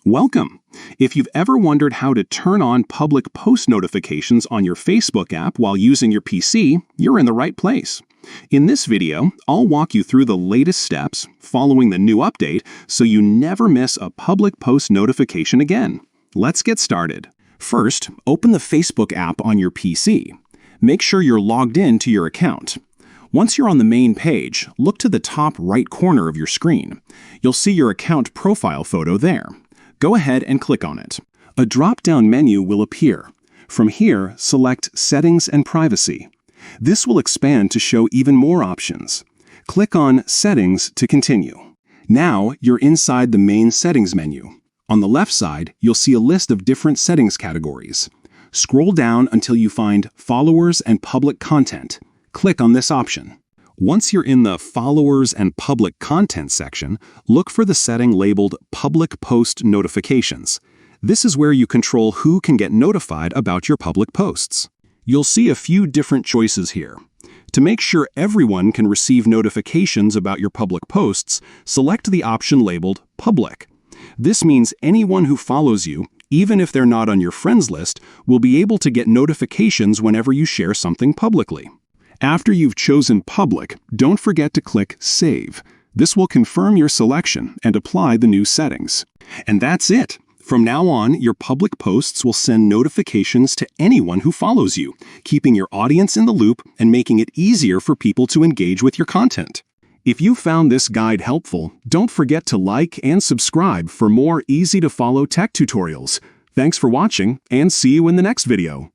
Welcome! If you've ever wondered how to turn on public post notifications on your Facebook app while using your PC, you're in the right place. In this video, I'll walk you through the latest steps following the new update so you never miss a public post notification again. Let's get started. First, open the Facebook app on your PC. Make sure you're logged in to your account. Once you're on the main page, look to the top right corner of your screen. You'll see your account profile photo there. Go ahead and click on it. A drop-down menu will appear. From here, select Settings and Privacy. This will expand to show even more options. Click on Settings to continue. Now, you're inside the main settings menu. On the left side, you'll see a list of different settings categories. Scroll down until you find Followers and Public Content. Click on this option. Once you're in the Followers and Public Content section, look for the setting labeled Public Post Notifications. This is where you control who can get notified about your public posts. You'll see a few different choices here. To make sure everyone can receive notifications about your public posts, select the option labeled Public. This means anyone who follows you, even if they're not on your friends list, will be able to get notifications whenever you share something publicly. After you've chosen Public, don't forget to click Save. This will confirm your selection and apply the new settings. And that's it! From now on, your public posts will send notifications to anyone who follows you, keeping your audience in the loop and making it easier for people to engage with your content. If you found this guide helpful, don't forget to like and subscribe for more easy-to-follow tech tutorials. Thanks for watching, and see you in the next video.